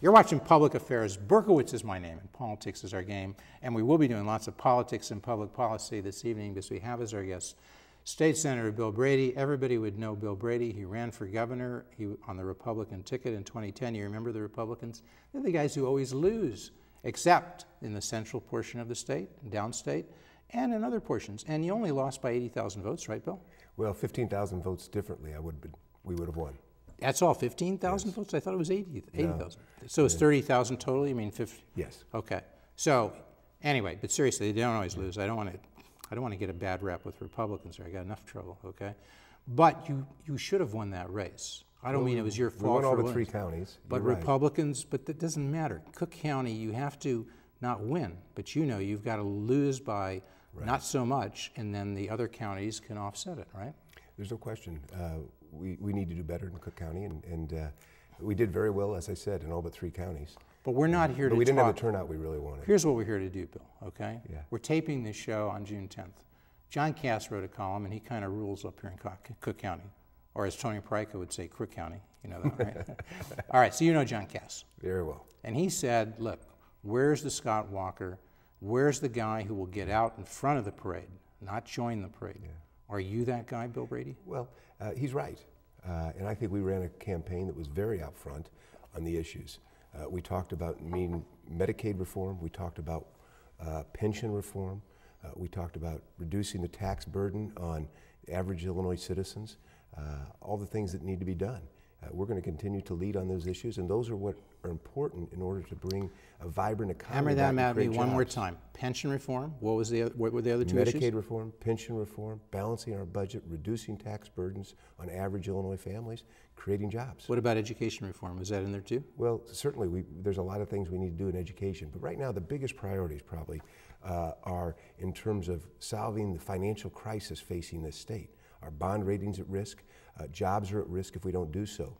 You're watching Public Affairs. Berkowitz is my name, and politics is our game. And we will be doing lots of politics and public policy this evening because we have as our guest State Senator Bill Brady. Everybody would know Bill Brady. He ran for governor on the Republican ticket in 2010. You remember the Republicans? They're the guys who always lose, except in the central portion of the state, downstate, and in other portions. And you only lost by 80,000 votes, right, Bill? Well, 15,000 votes differently, we would have won. That's all, 15,000 yes. votes? I thought it was 80,000. No. So it's 30,000 total? You mean 50? Yes. Okay. So anyway, but seriously, they don't always lose. I don't want to get a bad rep with Republicans here. I got enough trouble, okay? But you should have won that race. I don't mean it was your fault. We won all for but 3 counties. But You're Republicans, but that doesn't matter. Cook County, you have to not win, but you know you've got to lose by not so much, and then the other counties can offset it, right? There's no question. We need to do better in Cook County, and we did very well, as I said, in all but 3 counties. But we're not here to But we didn't talk. have the turnout we really wanted. Here's what we're here to do, Bill, okay? Yeah. We're taping this show on June 10th. John Cass wrote a column, and he kind of rules up here in Cook County. Or as Tony Pryka would say, Crook County. You know that, right? All right, so you know John Cass. Very well. And he said, look, where's the Scott Walker? Where's the guy who will get out in front of the parade, not join the parade? Yeah. Are you that guy, Bill Brady? Well, he's right. And I think we ran a campaign that was very out front on the issues. We talked about Medicaid reform. We talked about pension reform. We talked about reducing the tax burden on average Illinois citizens. All the things that need to be done. We're going to continue to lead on those issues, and those are what are important in order to bring a vibrant economy. Hammer that at me one more time. Pension reform. What were the other 2 issues? Medicaid reform, pension reform, balancing our budget, reducing tax burdens on average Illinois families, creating jobs. What about education reform? Was that in there too? Well, certainly there's a lot of things we need to do in education, but right now the biggest priorities probably are in terms of solving the financial crisis facing this state. Our bond rating's at risk. Jobs are at risk if we don't do so.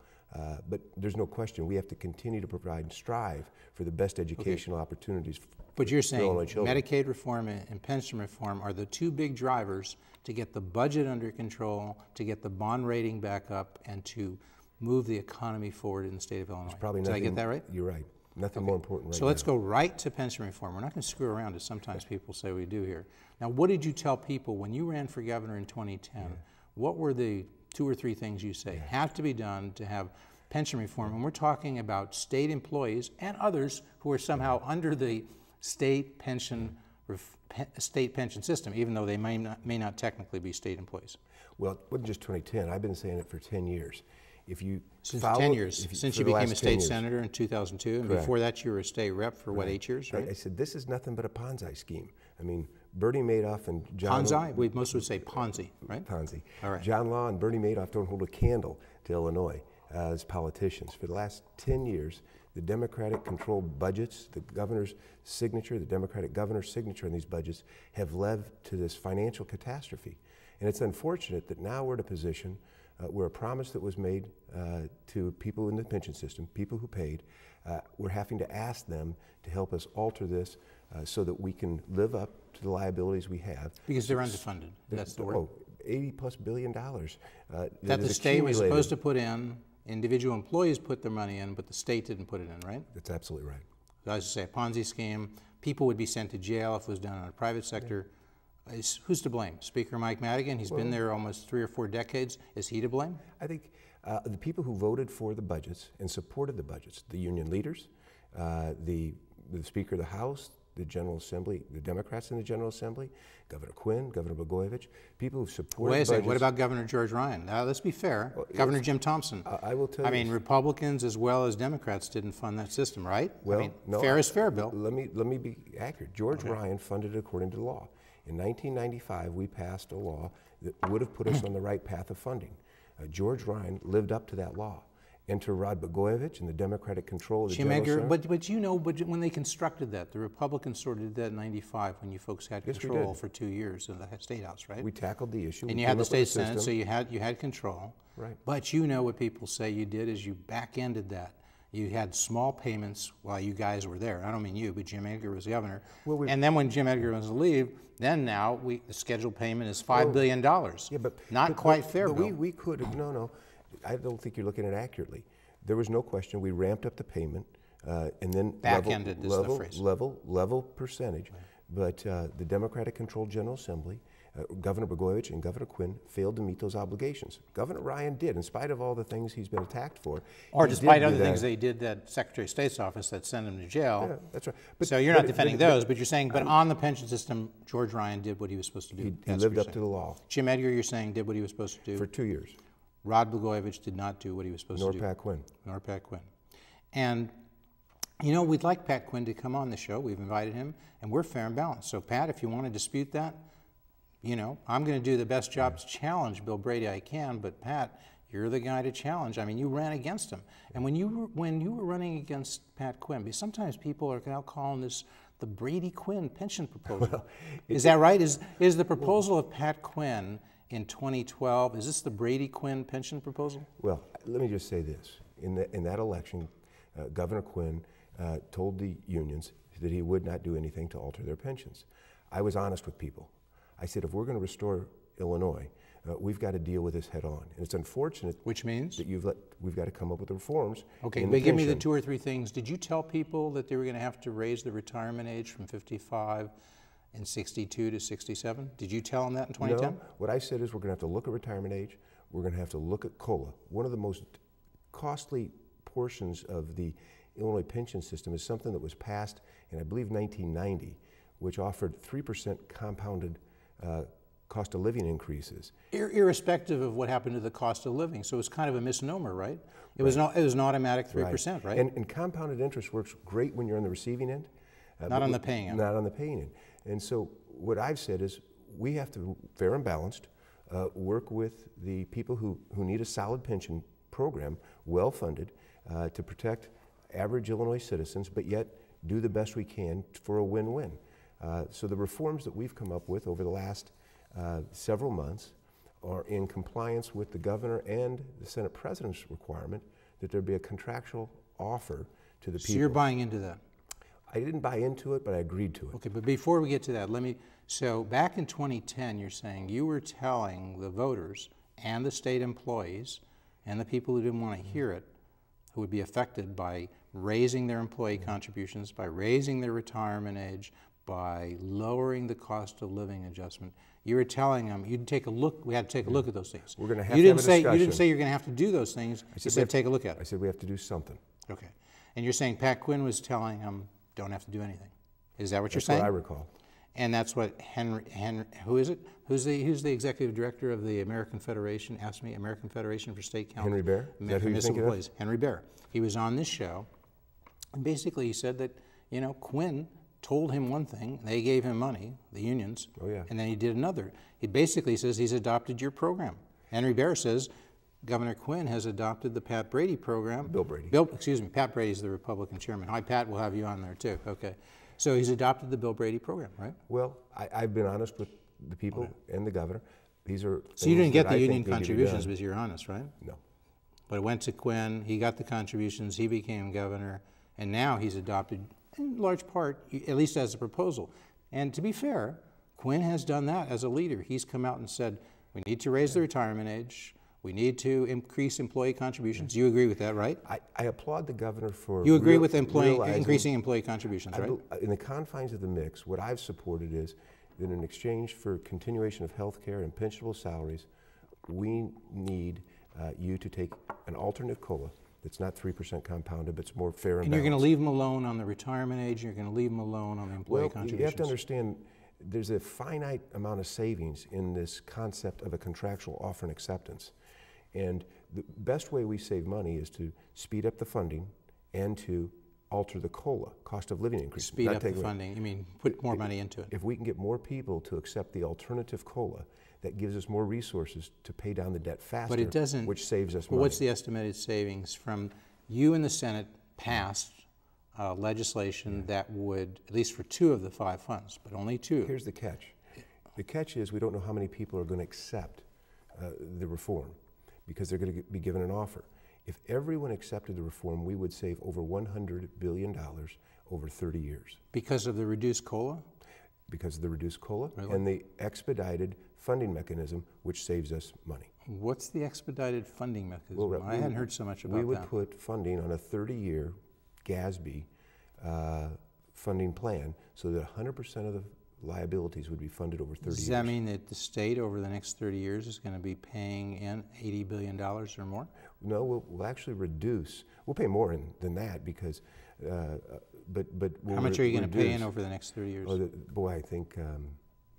But there's no question we have to continue to provide and strive for the best educational opportunities for But you're saying Illinois children. Medicaid reform and pension reform are the 2 big drivers to get the budget under control, to get the bond rating back up, and to move the economy forward in the state of Illinois. Probably Did I get that right? You're right. Nothing more important right now. So let's go right to pension reform. We're not going to screw around as sometimes people say we do here. Now, what did you tell people when you ran for governor in 2010? What were the 2 or 3 things you say have to be done to have pension reform? And we're talking about state employees and others who are somehow under the state pension system, even though they may not technically be state employees. Well, it wasn't just 2010. I've been saying it for 10 years. Since 10 years, since you became a state senator in 2002, and Correct. before that you were a state rep for what, 8 years, right? I said, this is nothing but a Ponzi scheme. I mean, Bernie Madoff and John... Ponzi? Most would say Ponzi, right? Ponzi. All right. John Law and Bernie Madoff don't hold a candle to Illinois as politicians. For the last 10 years, the Democratic-controlled budgets, the governor's signature, the Democratic governor's signature on these budgets have led to this financial catastrophe. And it's unfortunate that now we're in a position where a promise that was made to people in the pension system, people who paid, we're having to ask them to help us alter this so that we can live up to the liabilities we have. Because they're underfunded. That's the word. Oh, $80+ billion. That the state was supposed to put in, individual employees put their money in, but the state didn't put it in, right? That's absolutely right. So I was to say a Ponzi scheme. People would be sent to jail if it was done in a private sector. Who's to blame? Speaker Mike Madigan, he's been there almost 3 or 4 decades. Is he to blame? I think the people who voted for the budgets and supported the budgets, the union leaders, the Speaker of the House, the General Assembly, the Democrats in the General Assembly, Governor Quinn, Governor Blagojevich, people who supported Wait a second, budgets. what about Governor George Ryan? Now, let's be fair. Well, Governor Jim Thompson. I will tell you. I mean, Republicans as well as Democrats didn't fund that system, right? Well, I mean, no, fair is fair, Bill. Let me be accurate. George Ryan funded it according to the law. In 1995, we passed a law that would have put us on the right path of funding. George Ryan lived up to that law. Enter Rod Blagojevich and the Democratic control of the General Assembly. But you know, when they constructed that, the Republicans sort of did that in '95 when you folks had control for 2 years in the State House, right? We tackled the issue. And you had the State Senate, so you had control. Right. But you know what people say you did is you back-ended that. You had small payments while you guys were there. I don't mean you, but Jim Edgar was governor. Well, and then when Jim Edgar was to leave, then now the scheduled payment is $5 billion. Yeah, but not quite fair, but Bill. we could have, no, I don't think you're looking at it accurately. There was no question we ramped up the payment and then Back-ended is the phrase. Level percentage. But the Democratic-controlled General Assembly, Governor Blagojevich and Governor Quinn failed to meet those obligations. Governor Ryan did, in spite of all the things he's been attacked for. Or despite other things they did, that Secretary of State's office that sent him to jail. Yeah, that's right. So you're not defending those, but you're saying, but on the pension system, George Ryan did what he was supposed to do. He lived up to the law. Jim Edgar, you're saying, did what he was supposed to do? For 2 years. Rod Blagojevich did not do what he was supposed to do. Nor Pat Quinn. Nor Pat Quinn. And, you know, we'd like Pat Quinn to come on the show. We've invited him, and we're fair and balanced. So, Pat, if you want to dispute that, you know, I'm going to do the best job to challenge Bill Brady I can, but Pat, you're the guy to challenge. I mean, you ran against him. And when you were running against Pat Quinn, because sometimes people are now calling this the Brady-Quinn pension proposal. Well, is that right? Is the proposal of Pat Quinn in 2012, is this the Brady-Quinn pension proposal? Well, let me just say this. In that election, Governor Quinn told the unions that he would not do anything to alter their pensions. I was honest with people. I said, if we're going to restore Illinois, we've got to deal with this head on. And it's unfortunate. Which means? That we've got to come up with the reforms. Okay, but give me the 2 or 3 things. Did you tell people that they were going to have to raise the retirement age from 55 and 62 to 67? Did you tell them that in 2010? No. What I said is we're going to have to look at retirement age. We're going to have to look at COLA. One of the most costly portions of the Illinois pension system is something that was passed in, I believe, 1990, which offered 3% compounded cost of living increases. Irrespective of what happened to the cost of living. So it's kind of a misnomer, right? It was an automatic 3%, right? And compounded interest works great when you're on the receiving end. Not on the paying end. Not on the paying end. And so what I've said is we have to, fair and balanced, work with the people who need a solid pension program, well-funded, to protect average Illinois citizens, but yet do the best we can for a win-win. So the reforms that we've come up with over the last several months are in compliance with the governor and the Senate president's requirement that there be a contractual offer to the people. So you're buying into that? I didn't buy into it, but I agreed to it. Okay, but before we get to that, so back in 2010, you're saying you were telling the voters and the state employees and the people who didn't want to hear it, who would be affected by raising their employee contributions, by raising their retirement age, by lowering the cost of living adjustment. You were telling them, you'd take a look, we had to take a look at those things. We're going to have to have a discussion. You didn't say you're going to have to do those things, you said take a look at it. I said we have to do something. Okay. And you're saying Pat Quinn was telling them, don't have to do anything. Is that what you're saying? That's what I recall. And that's what who is it? Who's the executive director of the American Federation, American Federation for State Council? Henry Bear? Is that who you're thinking of? Henry Bear. He was on this show, and basically he said that, you know, Quinn told him one thing, they gave him money, the unions, and then he did another. He basically says he's adopted your program. Henry Bear says Governor Quinn has adopted the Pat Brady program. Bill Brady. Pat Brady's the Republican chairman. Hi, Pat, we'll have you on there too. Okay. So he's adopted the Bill Brady program, right? Well, I've been honest with the people and the governor. These are so you didn't get the union contributions because you're honest, right? No. But it went to Quinn, he got the contributions, he became governor, and now he's adopted, in large part, at least as a proposal. And to be fair, Quinn has done that as a leader. He's come out and said, we need to raise the retirement age, we need to increase employee contributions. You agree with that, right? I applaud the governor for You agree with increasing employee contributions, right? In the confines of the mix, what I've supported is that in exchange for continuation of health care and pensionable salaries, we need you to take an alternative COLA that's not 3% compounded, but it's more fair and balanced. And you're going to leave them alone on the retirement age, you're going to leave them alone on the employee contributions. You have to understand there's a finite amount of savings in this concept of a contractual offer and acceptance. And the best way we save money is to speed up the funding and to alter the COLA, cost of living increase. Speed up the funding, you mean put more money into it. If we can get more people to accept the alternative COLA, that gives us more resources to pay down the debt faster, but it doesn't, which saves us money. What's the estimated savings from you and the Senate passed legislation that would, at least for 2 of the 5 funds, but only 2. Here's the catch. The catch is we don't know how many people are going to accept the reform because they're going to be given an offer. If everyone accepted the reform, we would save over $100 billion over 30 years. Because of the reduced COLA? Because of the reduced COLA really? And the expedited funding mechanism, which saves us money. What's the expedited funding mechanism? Well, I hadn't heard so much about that. We would put funding on a 30-year GASB funding plan so that 100% of the liabilities would be funded over 30 years. Does that mean that the state over the next 30 years is going to be paying in $80 billion or more? No, we'll actually reduce. We'll pay more than that because, but we'll how much are you going to pay in over the next 30 years? Oh, boy, I think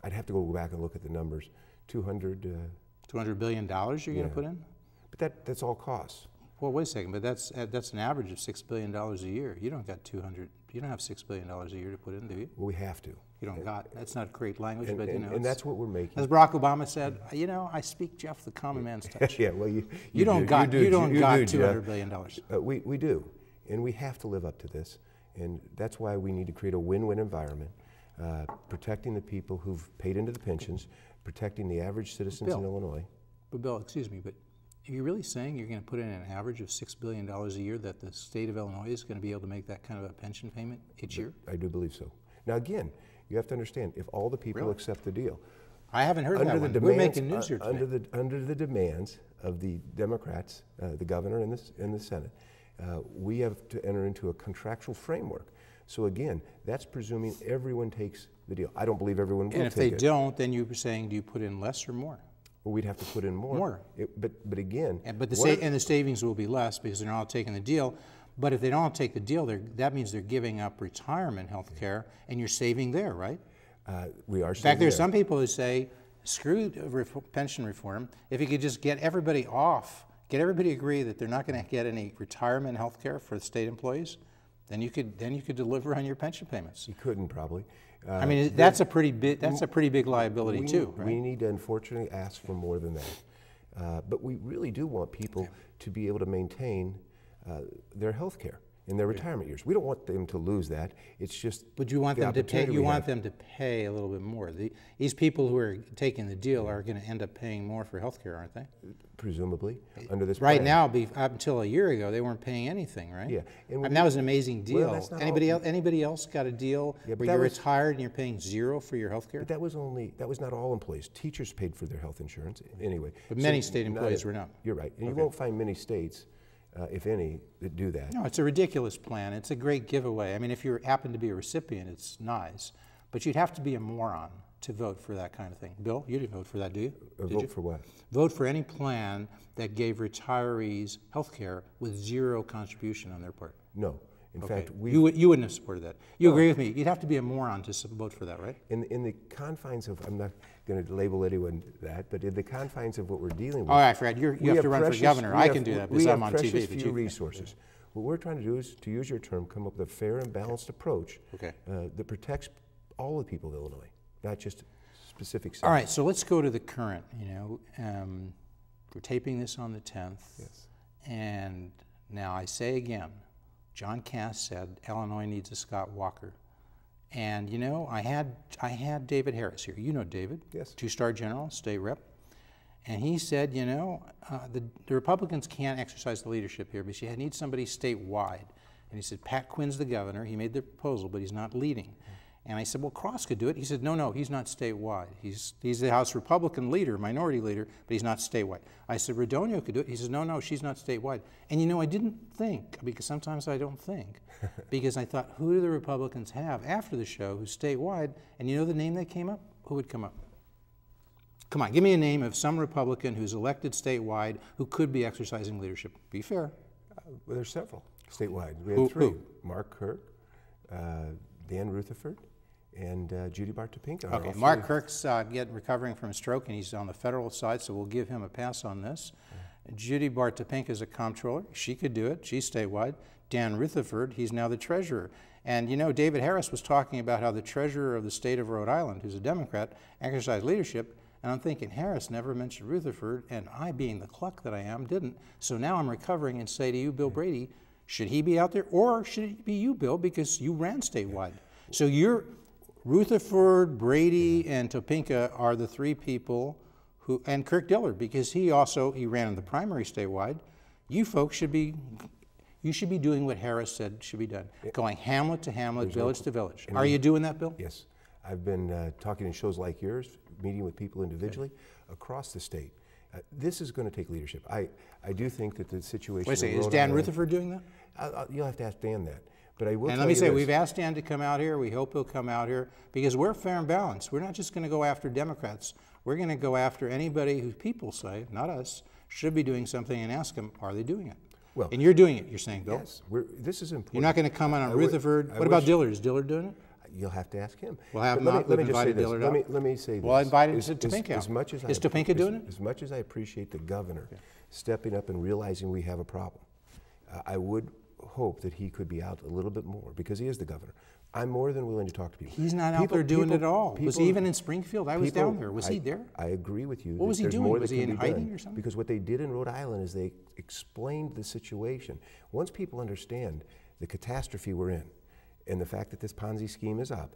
I'd have to go back and look at the numbers. $200 billion you're going to put in? But that's all costs. Well, wait a second, but that's an average of $6 billion a year. You don't got 200. You don't have $6 billion a year to put in, do you? Well, we have to. You don't got. That's not great language, but you know. And that's what we're making. As Barack Obama said, you know, I speak Jeff the common man's touch. Yeah, well, you don't got $200 billion. We do, and we have to live up to this, and that's why we need to create a win-win environment, protecting the people who've paid into the pensions, protecting the average citizens in Illinois. But Bill, excuse me, but are you really saying you're going to put in an average of $6 billion a year that the state of Illinois is going to be able to make that kind of a pension payment each year? I do believe so. Now again, you have to understand, if all the people accept the deal. I haven't heard that one. We're making news here today. Under the demands of the Democrats, the governor and the Senate, we have to enter into a contractual framework. So again, that's presuming everyone takes the deal. I don't believe everyone will take it. And if they don't, then you were saying, do you put in less or more? Well, we'd have to put in more. But again, but the savings will be less because they're not taking the deal. But if they don't take the deal, that means they're giving up retirement health care, and you're saving there, right? We are. In fact, there's some people who say, screw pension reform. If you could just get everybody off, get everybody to agree that they're not going to get any retirement health care for the state employees, then you could deliver on your pension payments. You couldn't probably. I mean, that's a pretty big liability too, right? We need to unfortunately ask for more than that, but we really do want people to be able to maintain their health care in their retirement years. We don't want them to lose that. It's just. But you want them to pay. You want them to pay a little bit more. These people who are taking the deal are going to end up paying more for health care, aren't they? Presumably, under this right plan. now, up until a year ago, they weren't paying anything, right? Yeah, I mean, that was an amazing deal. Well, anybody else got a deal where you're retired and you're paying zero for your health care? But that was not all employees. Teachers paid for their health insurance anyway. But many state employees were not. You're right, and you won't find many states, if any, that do that. No, it's a ridiculous plan. It's a great giveaway. I mean, if you happen to be a recipient, it's nice, but you'd have to be a moron to vote for that kind of thing. Bill, you didn't vote for that, do you? Vote for what? Vote for any plan that gave retirees health care with zero contribution on their part. No. In fact, you wouldn't have supported that. You agree with me? You'd have to be a moron to vote for that, right? In the confines of, I'm not going to label anyone that, but in the confines of what we're dealing with. All right, Fred, you have to run for governor. I can do that because I'm on TV. We have few resources. What we're trying to do is, to use your term, come up with a fair and balanced approach that protects all the people of Illinois, not just specific sectors. All right, so let's go to the current. You know, we're taping this on the 10th. Yes. And now I say again, John Cass said Illinois needs a Scott Walker. And you know, I had David Harris here. You know David. Yes. 2-star general, state rep. And he said, you know, the Republicans can't exercise the leadership here because you need somebody statewide. And he said, Pat Quinn's the governor. He made the proposal, but he's not leading. And I said, well, Cross could do it. He said, no, he's not statewide. He's the House Republican leader, minority leader, but he's not statewide. I said, Radonio could do it. He says, no, she's not statewide. And you know, I didn't think, because sometimes I don't think, because I thought, who do the Republicans have after the show who's statewide? And you know the name that came up? Who would come up? Come on, give me a name of some Republican who's elected statewide who could be exercising leadership. Be fair. Well, there's several statewide. We had three. Mark Kirk, Dan Rutherford, and Judy Bart-Topinka. Okay, Mark Kirk's recovering from a stroke, and he's on the federal side, so we'll give him a pass on this. Judy Bart-Topinka is a comptroller. She could do it. She's statewide. Dan Rutherford, he's now the treasurer. And you know, David Harris was talking about how the treasurer of the state of Rhode Island, who's a Democrat, exercised leadership. And I'm thinking, Harris never mentioned Rutherford, and I, being the cluck that I am, didn't. So now I'm recovering and say to you, Bill Brady, should he be out there, or should it be you, Bill, because you ran statewide? So you're Rutherford, Brady, and Topinka are the three people who, and Kirk Dillard, because he ran in the primary statewide. You folks should be doing what Harris said should be done, going hamlet to hamlet, village to village. Are you doing that, Bill? Yes. I've been talking in shows like yours, meeting with people individually across the state. This is going to take leadership. I do think that the situation. Wait a second, is Dan Rutherford doing that? You'll have to ask Dan that. But I will and tell let me you say, this. we've asked Dan to come out here. We hope he'll come out here because we're fair and balanced. We're not just going to go after Democrats. We're going to go after anybody who people say, not us, should be doing something and ask them, are they doing it? Well, and you're doing it, you're saying, Bill? Yes, this is important. You're not going to comment on Rutherford. What about Dillard? Is Dillard doing it? You'll have to ask him. We'll have But let me just say this. Dillard out. Let me say this. Well, I invited Is Topinka out. As much as Is Topinka doing it? As much as I appreciate the governor stepping up and realizing we have a problem, I would hope that he could be out a little bit more because he is the governor. I'm more than willing to talk to people. He's not out there doing it at all. Was he even in Springfield? I was down there. Was he there? I agree with you. What was he doing? Was he in hiding or something? Because what they did in Rhode Island is they explained the situation. Once people understand the catastrophe we're in and the fact that this Ponzi scheme is up,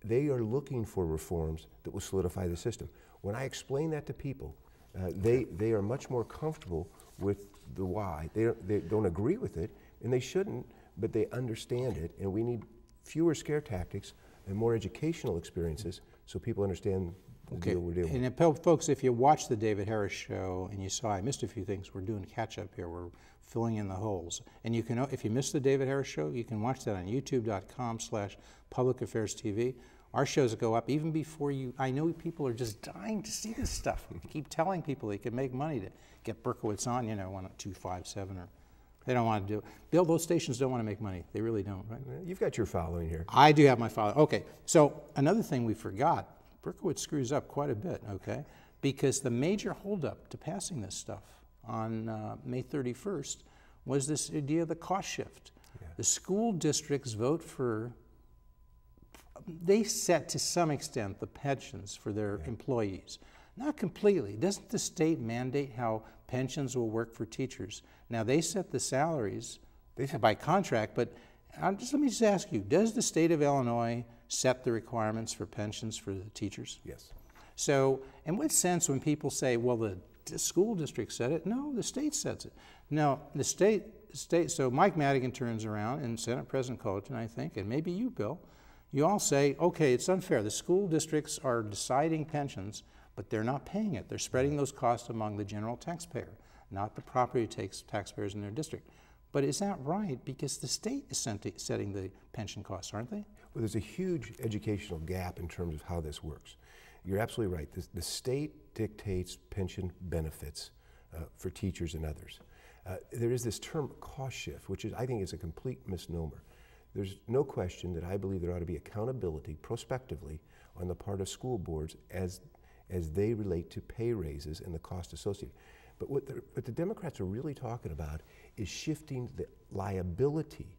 they are looking for reforms that will solidify the system. When I explain that to people, they are much more comfortable with the why. They don't agree with it, and they shouldn't, but they understand it, and we need fewer scare tactics and more educational experiences so people understand the deal we're dealing with. And folks, if you watched the David Harris show and you saw I missed a few things, we're doing catch up here. We're filling in the holes. And you can, if you missed the David Harris show, you can watch that on youtube.com/publicaffairs.tv. Our shows go up even before you. I know people are just dying to see this stuff. Keep telling people they can make money to get Berkowitz on, 257 or. They don't want to do it. Bill, those stations don't want to make money. They really don't, right? You've got your following here. I do have my following. Okay, so another thing we forgot, Berkowitz screws up quite a bit, okay? Because the major holdup to passing this stuff on May 31st was this idea of the cost shift. Yeah. The school districts vote for, they set to some extent the pensions for their employees. Not completely. Doesn't the state mandate how pensions will work for teachers? Now, they set the salaries by contract, but let me just ask you, does the state of Illinois set the requirements for pensions for the teachers? Yes. So, in what sense when people say, well, the school district said it? No, the state sets it. Now, the state, so Mike Madigan turns around, and Senate President Cullerton, I think, and maybe you, Bill, you all say, okay, it's unfair. The school districts are deciding pensions, but they're not paying it. They're spreading those costs among the general taxpayer, not the property taxpayers in their district. But is that right? Because the state is setting the pension costs, aren't they? Well, there's a huge educational gap in terms of how this works. You're absolutely right. The state dictates pension benefits for teachers and others. There is this term cost shift, which I think is a complete misnomer. There's no question that I believe there ought to be accountability prospectively on the part of school boards as they relate to pay raises and the cost associated. But what the Democrats are really talking about is shifting the liability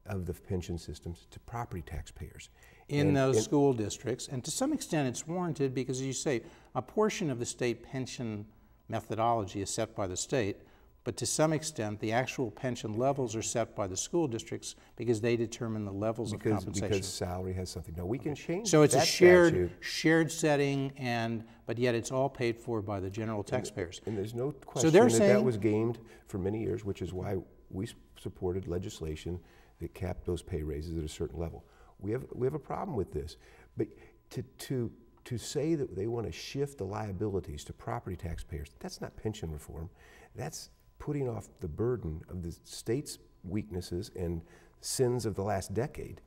of the pension systems to property taxpayers. In those school districts, and to some extent it's warranted because, as you say, a portion of the state pension methodology is set by the state, but to some extent the actual pension levels are set by the school districts because they determine the levels of compensation. Because salary has something. Now, we can change so it's that a shared setting, but yet it's all paid for by the general taxpayers. And there's no question that was gamed for many years, which is why we supported legislation that capped those pay raises at a certain level. We have a problem with this, but to say that they want to shift the liabilities to property taxpayers, that's not pension reform. That's putting off the burden of the state's weaknesses and sins of the last decade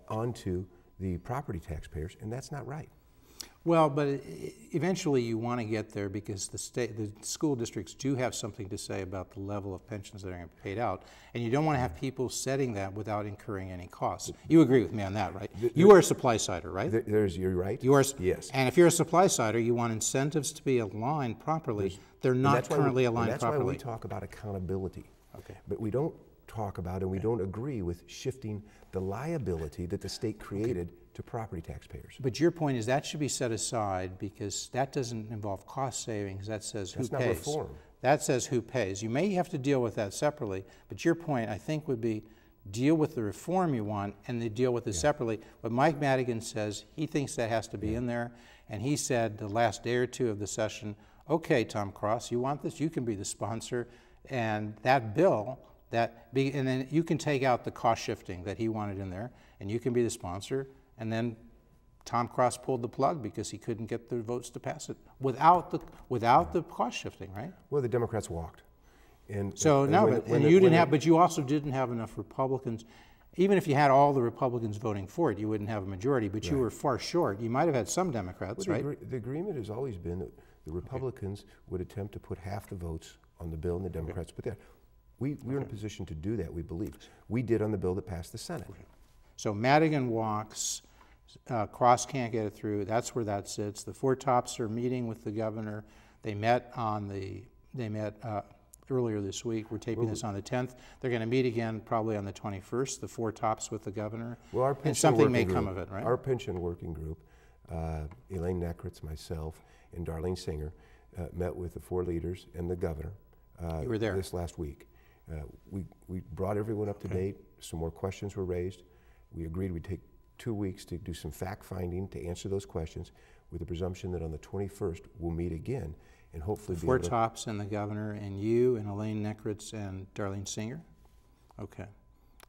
onto the property taxpayers, and that's not right. Well, but eventually you want to get there because the school districts do have something to say about the level of pensions that are going to be paid out, and you don't want to have people setting that without incurring any costs. You agree with me on that, right? You are a supply sider, right? You're right. You are, yes. And if you're a supply sider, you want incentives to be aligned properly. They're not currently aligned properly. That's why we talk about accountability. Okay. But we don't talk about and we don't agree with shifting the liability that the state created to property taxpayers. But your point is that should be set aside because that doesn't involve cost savings. That says who pays. That's not reform. That says who pays. You may have to deal with that separately, but your point, I think, would be deal with the reform you want and then deal with it separately. But Mike Madigan says he thinks that has to be in there, and he said the last day or two of the session, okay, Tom Cross, you want this? You can be the sponsor, and that bill, and then you can take out the cost shifting that he wanted in there, and you can be the sponsor, and then Tom Cross pulled the plug because he couldn't get the votes to pass it without the cost shifting, right? Well, the Democrats walked. But you also didn't have enough Republicans. even if you had all the Republicans voting for it, you wouldn't have a majority, but you were far short. You might have had some Democrats, well, right? The agreement has always been that the Republicans would attempt to put half the votes on the bill and the Democrats put that. We're in a position to do that, we believe. We did on the bill that passed the Senate. So Madigan walks, Cross can't get it through, that's where that sits. The Four Tops are meeting with the governor. They met earlier this week. We're taping this on the 10th. They're going to meet again probably on the 21st, the Four Tops with the governor. Well, our and something may come of it, right? Our pension working group, Elaine Neckritz, myself, and Darlene Singer, met with the four leaders and the governor you were there this last week. We brought everyone up to date. Some more questions were raised. We agreed we'd take 2 weeks to do some fact finding to answer those questions, with the presumption that on the 21st we'll meet again and hopefully the Four Tops and the governor and you and Elaine Neckritz and Darlene Singer? Okay.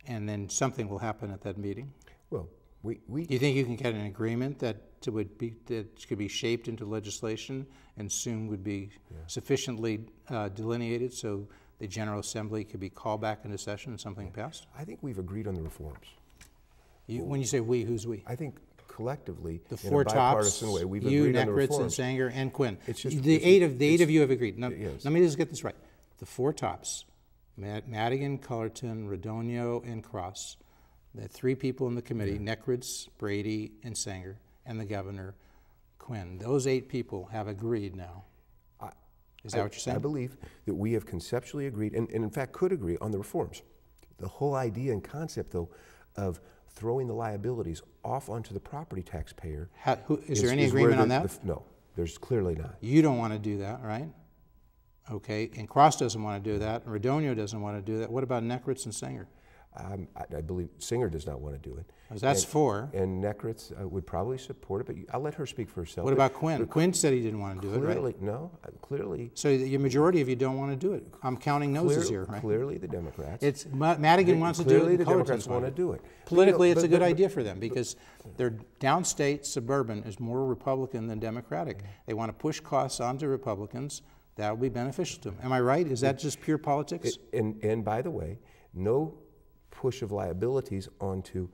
And then something will happen at that meeting? Well, do you think you can get an agreement that could be shaped into legislation and soon would be sufficiently delineated so the General Assembly could be called back into session and something passed? I think we've agreed on the reforms. When you say we, who's we? I think collectively, the in Four a bipartisan Tops, way, we've you, agreed on the Neckritz, reforms. and Sanger, and Quinn. It's just, the eight of you have agreed. Now, yes. Let me just get this right. The Four Tops, Madigan, Cullerton, Radonio, and Cross, the three people in the committee, Neckritz, Brady, and Sanger, and the governor, Quinn. Those 8 people have agreed now. Is that what you're saying? I believe that we have conceptually agreed, and in fact could agree on the reforms. The whole idea and concept, though, of throwing the liabilities off onto the property taxpayer. Is there any agreement on that? No, there's clearly not. You don't want to do that, right? Okay, and Cross doesn't want to do that, and Radonio doesn't want to do that. What about Neckritz and Sanger? I believe Singer does not want to do it. That's 4. And Neckritz would probably support it, but I'll let her speak for herself. What about Quinn? Quinn said he didn't want to do it, right? No, clearly. So the majority of you don't want to do it. I'm counting noses here, right? Clearly the Democrats. Madigan wants to do it. Clearly the Democrats want to do it. Politically, it's a good idea for them because their downstate suburban is more Republican than Democratic. They want to push costs onto Republicans. That will be beneficial to them. Am I right? Is that just pure politics? And by the way, no push of liabilities onto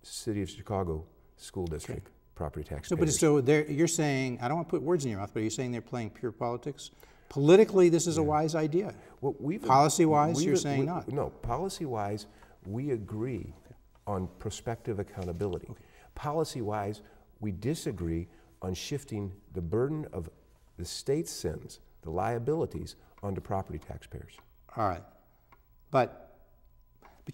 City of Chicago School District property taxpayers. So you're saying, I don't want to put words in your mouth, but are you saying they're playing pure politics? Politically, this is a wise idea. Well, policy-wise, you're saying not. No, policy-wise, we agree on prospective accountability. Policy-wise, we disagree on shifting the burden of the state's sins, the liabilities, onto property taxpayers. All right. But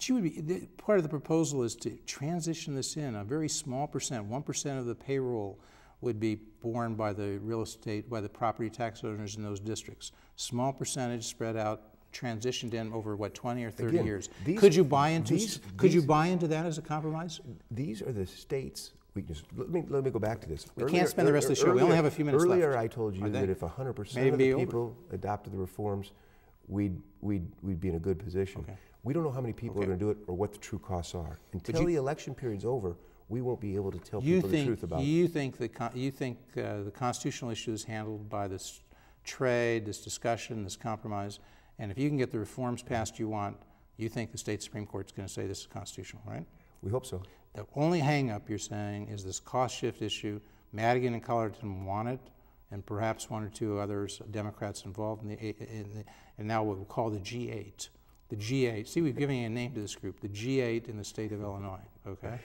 you would be, part of the proposal is to transition this in. A very small percent, 1% of the payroll would be borne by the real estate, by the property tax owners in those districts. Small percentage spread out, transitioned in over, what, 20 or 30 years. Could you buy into that as a compromise? These are the state's weaknesses. Let me go back to this. We can't spend the rest of the show. We only have a few minutes left. Earlier I told you that if 100% of the people adopted the reforms, we'd be in a good position. Okay. We don't know how many people are going to do it or what the true costs are. Until the election period's over, we won't be able to tell people the truth about it. You think the constitutional issue is handled by this trade, this discussion, this compromise, and if you can get the reforms passed you want, you think the state Supreme Court's going to say this is constitutional, right? We hope so. The only hang-up, you're saying, is this cost shift issue. Madigan and Cullerton want it, and perhaps 1 or 2 others, Democrats involved and now what we'll call the G8. The G8, see, we've given you a name to this group, the G8 in the state of Illinois, okay?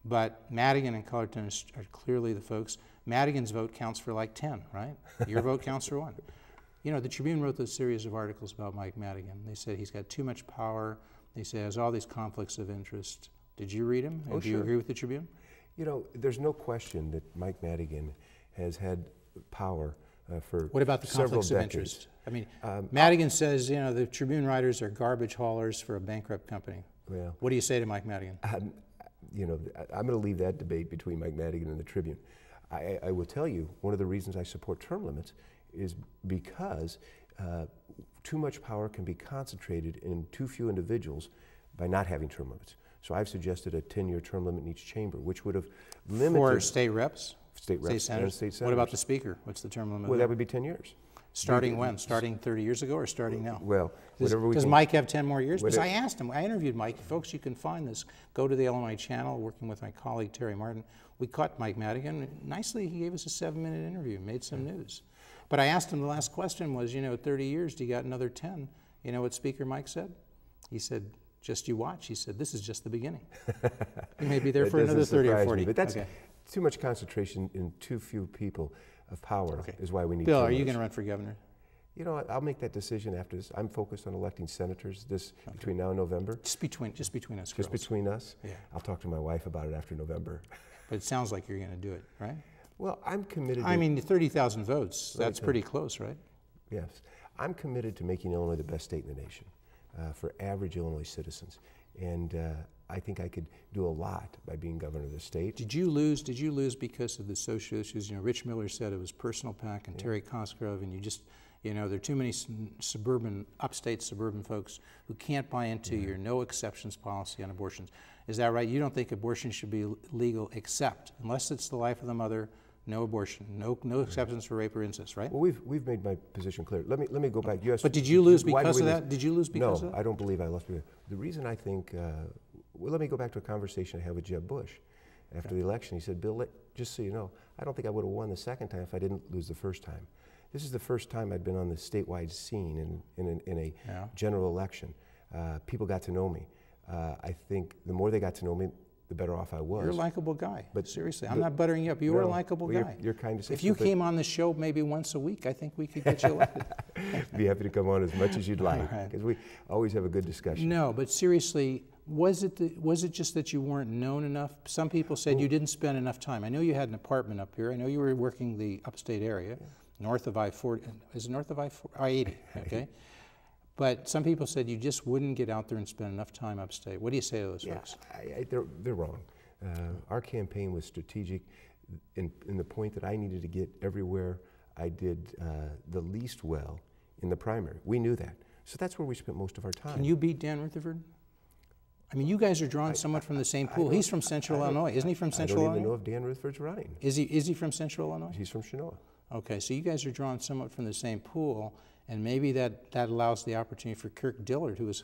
But Madigan and Cullerton are clearly the folks. Madigan's vote counts for like 10, right? Your vote counts for 1. You know, the Tribune wrote a series of articles about Mike Madigan. They said he's got too much power. They say he has all these conflicts of interest. Did you read him? And do you agree with the Tribune? You know, there's no question that Mike Madigan has had power for What about the conflicts of interest? I mean, Madigan says, you know, the Tribune writers are garbage haulers for a bankrupt company. Well, what do you say to Mike Madigan? You know, I'm going to leave that debate between Mike Madigan and the Tribune. I will tell you, one of the reasons I support term limits is because too much power can be concentrated in too few individuals by not having term limits. So I've suggested a 10-year term limit in each chamber, which would have limited... For state reps? State reps and state senators. What about the speaker? What's the term limit? Well, that would be 10 years. Starting when? Starting 30 years ago or starting now? Well, whatever we Does can, Mike have 10 more years? Because I asked him, I interviewed Mike. Folks, you can find this. Go to the Illinois Channel, working with my colleague Terry Martin. We caught Mike Madigan. Nicely, he gave us a 7-minute interview, made some news. But I asked him, the last question was, 30 years, do you got another 10? You know what Speaker Mike said? He said, just you watch. He said, this is just the beginning. You may be there for another 30 or 40. But that's too much concentration in too few people of power is why we need Bill, are you going to run for governor? You know what, I'll make that decision after this. I'm focused on electing senators between now and November. Just between us, Just girls. between us? Yeah. I'll talk to my wife about it after November. But it sounds like you're going to do it, right? Well, I'm committed I mean, 30,000 votes, that's pretty close, right? Yes. I'm committed to making Illinois the best state in the nation for average Illinois citizens. And I think I could do a lot by being governor of the state. Did you lose because of the social issues? Rich Miller said it was personal PAC and Terry Cosgrove, and you just, there are too many upstate suburban folks who can't buy into your no exceptions policy on abortions. Is that right? You don't think abortion should be legal except, unless it's the life of the mother, no abortion, no exceptions for rape or incest, right? Well, we've made my position clear. Let me go back. But did you lose because of that? Did you lose because of that? No, I don't believe I lost. The reason I think, well, let me go back to a conversation I had with Jeb Bush after the election. He said, Bill, just so you know, I don't think I would have won the second time if I didn't lose the first time. This is the first time I'd been on the statewide scene in a general election. People got to know me. I think the more they got to know me, the better off I was. You're a likable guy. But seriously, I'm not buttering you up. You are a likable guy. You're kind to say If you came on the show maybe once a week, I think we could get you elected. Be happy to come on as much as you'd like, because we always have a good discussion. No, but seriously, was it just that you weren't known enough? Some people said you didn't spend enough time. I know you had an apartment up here. I know you were working the upstate area, north of I-40. Is it north of I-80? Okay. But some people said you just wouldn't get out there and spend enough time upstate. What do you say to those folks? They're wrong. Our campaign was strategic in the point that I needed to get everywhere I did the least well in the primary. We knew that. So that's where we spent most of our time. Can you beat Dan Rutherford? I mean, you guys are drawn somewhat from the same pool. He's from Central Illinois. Isn't he from Central Illinois? I don't even know if Dan Rutherford's running. Is he from Central Illinois? He's from Chinoa. Okay, so you guys are drawn somewhat from the same pool, and maybe that allows the opportunity for Kirk Dillard, who was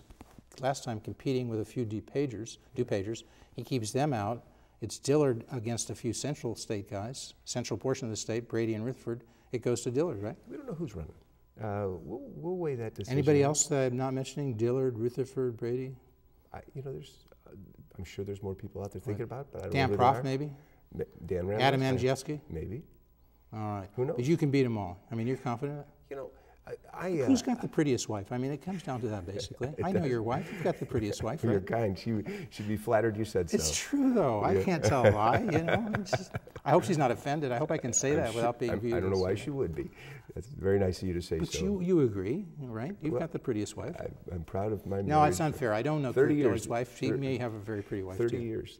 last time competing with a few DuPagers. He keeps them out. It's Dillard against a few central state guys, central portion of the state, Brady and Rutherford. It goes to Dillard, right? We don't know who's running. We'll weigh that decision. Anybody else that I'm not mentioning? Dillard, Rutherford, Brady? I'm sure there's more people out there thinking about it, but I don't Dan know who Proff, they are. maybe? Dan Randall. Adam Andrzejewski? Maybe. All right. Who knows? But you can beat them all. I mean, you're confident? Who's got the prettiest wife? I mean, it comes down to that, basically. I know your wife. You've got the prettiest wife, right? You're kind. She'd be flattered you said so. It's true, though. I can't tell a lie, I hope she's not offended. I hope I can say that without being viewed. I don't know why she would be. That's very nice of you to say but so. But you agree, right? You've got the prettiest wife. I'm proud of my marriage. No, it's unfair. I don't know Kirk Dillard's wife. She 30, may have a very pretty wife, 30 too. years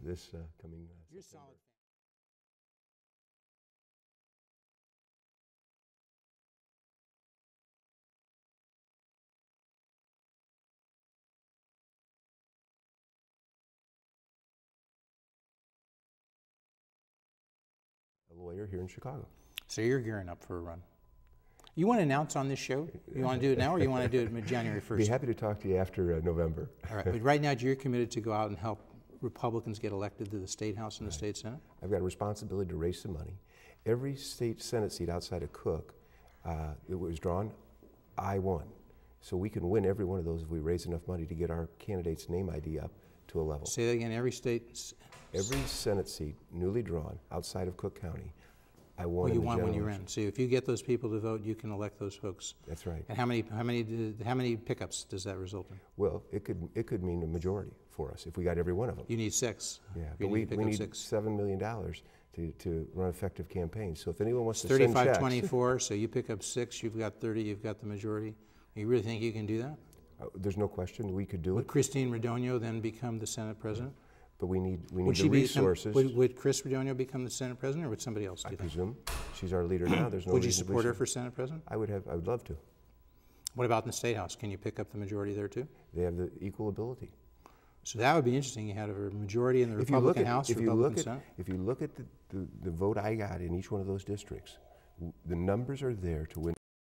this coming You're solid. a lawyer here in Chicago. So you're gearing up for a run. You want to announce on this show? You want to do it now, or you want to do it January 1st? Be happy to talk to you after November. All right, but right now you're committed to go out and help Republicans get elected to the State House and the State Senate? I've got a responsibility to raise some money. Every state Senate seat outside of Cook that was drawn, I won. So we can win every one of those if we raise enough money to get our candidate's name ID up to a level. Say that again, every state? Every Senate seat newly drawn outside of Cook County, I won. Well, you won when you ran. So if you get those people to vote, you can elect those folks. That's right. And how many pickups does that result in? Well, it could mean a majority for us if we got every one of them. You need 6. Yeah, but we need $7 million to run effective campaigns. So if anyone wants to send checks, 35-24. So you pick up 6. You've got 30. You've got the majority. You really think you can do that? there's no question we could do Would it. Christine Radonio then become the Senate president? But we need the resources. Would Chris Radonio become the Senate president, or would somebody else do that? I presume she's our leader now. There's no. Would you support her for Senate president? I would love to. What about in the State House? Can you pick up the majority there too? They have the equal ability. So that would be interesting. You had a majority in the Republican House, Republican Senate. If you look at the vote I got in each one of those districts, the numbers are there to win.